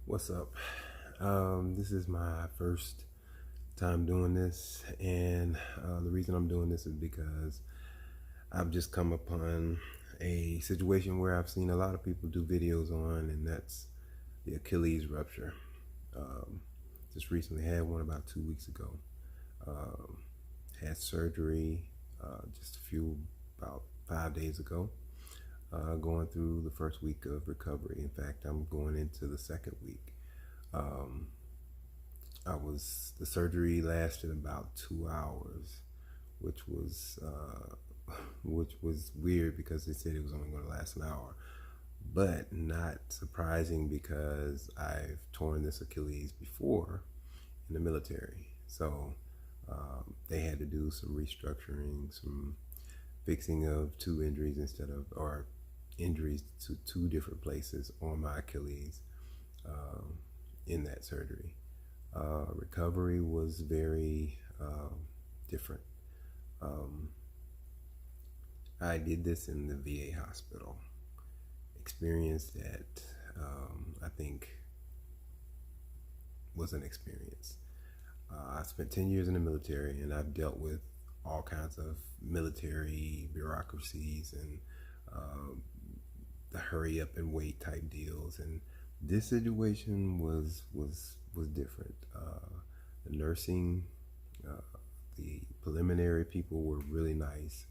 What's up? This is my first time doing this, and the reason I'm doing this is because I've just come upon a situation where I've seen a lot of people do videos on, and that's the Achilles rupture. Um, just recently had one about 2 weeks ago. Um, had surgery just a few, about 5 days ago. Going through the first week of recovery. In fact, I'm going into the second week. Um, the surgery lasted about 2 hours, which was which was weird because they said it was only going to last an hour, but not surprising because I've torn this Achilles before in the military. So they had to do some restructuring, some fixing of two injuries or injuries to two different places on my Achilles um, in that surgery. Recovery was very different. Um, I did this in the VA hospital. Experience that I think was an experience. I spent 10 years in the military, and I've dealt with all kinds of military bureaucracies and um, the hurry up and wait type deals. And this situation was different. The nursing, uh, the preliminary people were really nice.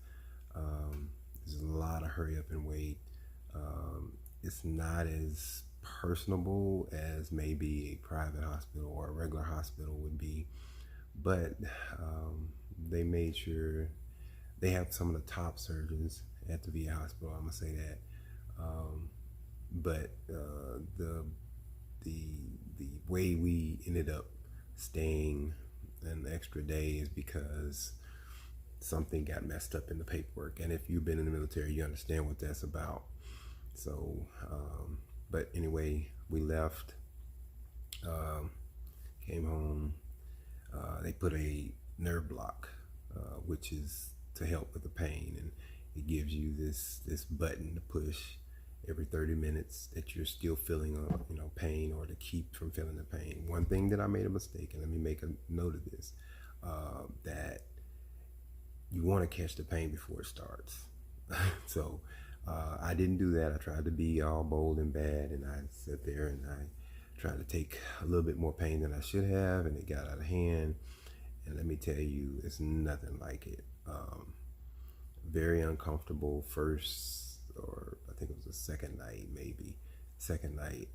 There's a lot of hurry up and wait. It's not as personable as maybe a private hospital or a regular hospital would be, but they made sure they have some of the top surgeons at the VA hospital. I'm gonna say that, but the the way we ended up staying an extra day is because something got messed up in the paperwork. And if you've been in the military, you understand what that's about. So, but anyway, we left, um, came home. They put a nerve block, which is to help with the pain, and it gives you this button to push every 30 minutes that you're still feeling pain, or to keep from feeling the pain. One thing that I made a mistake, and let me make a note of this, that you want to catch the pain before it starts. So I didn't do that. I tried to be all bold and bad, and I sat there and I tried to take a little bit more pain than I should have, and it got out of hand. And let me tell you, it's nothing like it. Very uncomfortable first, or I think it was the second night, maybe. Second night,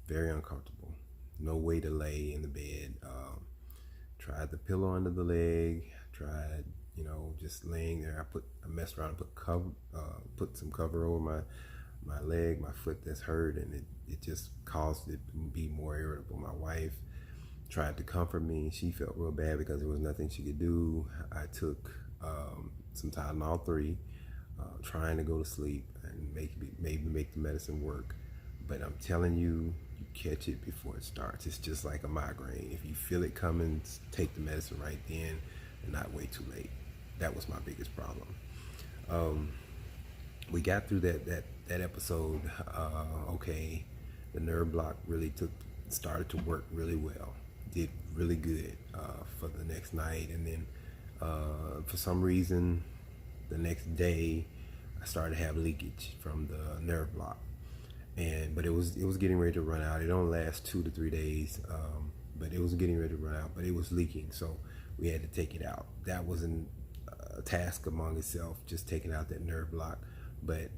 very uncomfortable. No way to lay in the bed. Tried the pillow under the leg. Tried, just laying there. I messed around and put some cover over my leg, my foot that's hurt, and it just caused it to be more irritable. My wife tried to comfort me. She felt real bad because there was nothing she could do. I took some Tylenol 3, trying to go to sleep and maybe make the medicine work. But I'm telling you, you catch it before it starts. It's just like a migraine. If you feel it coming, take the medicine right then and not wait too late. That was my biggest problem. Um, we got through that episode. Okay, the nerve block really started to work really well. Did really good for the next night, and then for some reason, the next day, I started to have leakage from the nerve block, but it was getting ready to run out. It only lasts 2 to 3 days, but it was getting ready to run out. But it was leaking, so we had to take it out. That wasn't a task among itself, just taking out that nerve block. But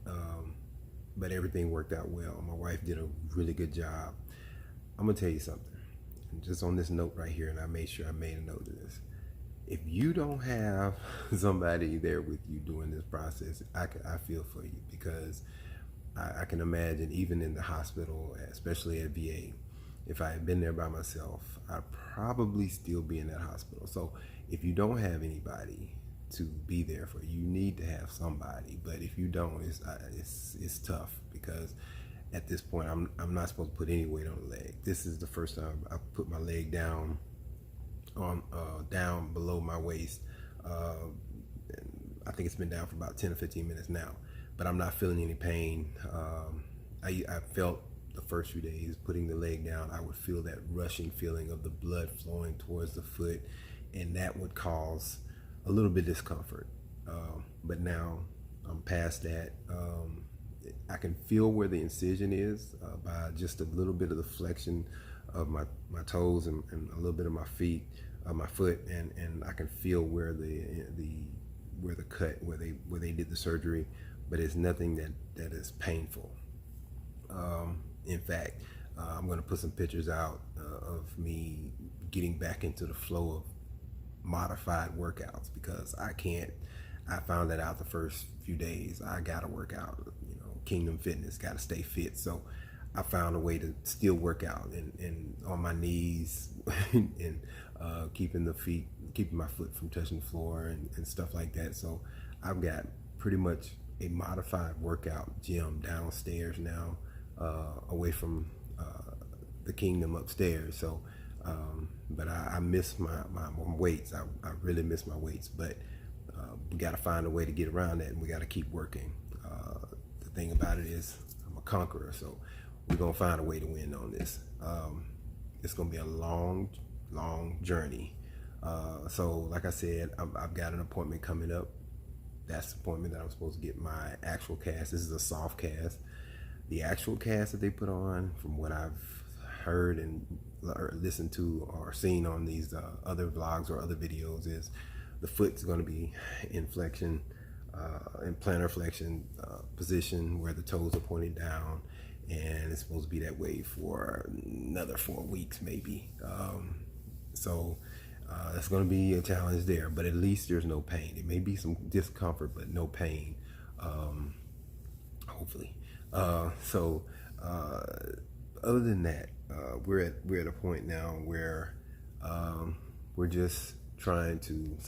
everything worked out well. My wife did a really good job. I'm gonna tell you something, and just on this note right here, and I made sure I made a note of this. If you don't have somebody there with you during this process, I feel for you, because I can imagine, even in the hospital, especially at VA, if I had been there by myself, I'd probably still be in that hospital. So if you don't have anybody to be there for you, you need to have somebody. But if you don't, it's tough, because at this point, I'm not supposed to put any weight on the leg. This is the first time I put my leg down down below my waist. I think it's been down for about 10 or 15 minutes now, but I'm not feeling any pain. I felt the first few days, putting the leg down, I would feel that rushing feeling of the blood flowing towards the foot, and that would cause a little bit of discomfort. But now I'm past that. I can feel where the incision is by just a little bit of the flexion of my toes and a little bit of my feet, my foot, and I can feel where the cut, where they did the surgery, but it's nothing that is painful. In fact, I'm going to put some pictures out of me getting back into the flow of modified workouts, because I found that out the first few days. I gotta work out, Kingdom Fitness, gotta stay fit. So I found a way to still work out and on my knees and keeping my foot from touching the floor and stuff like that. So I've got pretty much a modified workout gym downstairs now, away from the Kingdom upstairs. So but I miss my weights. I really miss my weights, but we got to find a way to get around that, and we got to keep working. The thing about it is, I'm a conqueror, so we're gonna find a way to win on this. It's gonna be a long journey. So like I said, I've got an appointment coming up. That's the appointment that I'm supposed to get my actual cast. This is a soft cast. The actual cast that they put on, from what I've heard and listened to or seen on these other vlogs or other videos, is the foot's going to be in flexion, in plantar flexion position, where the toes are pointing down, and it's supposed to be that way for another 4 weeks maybe. So it's going to be a challenge there, but at least there's no pain. It may be some discomfort, but no pain, hopefully. So other than that, we're at a point now where we're just trying to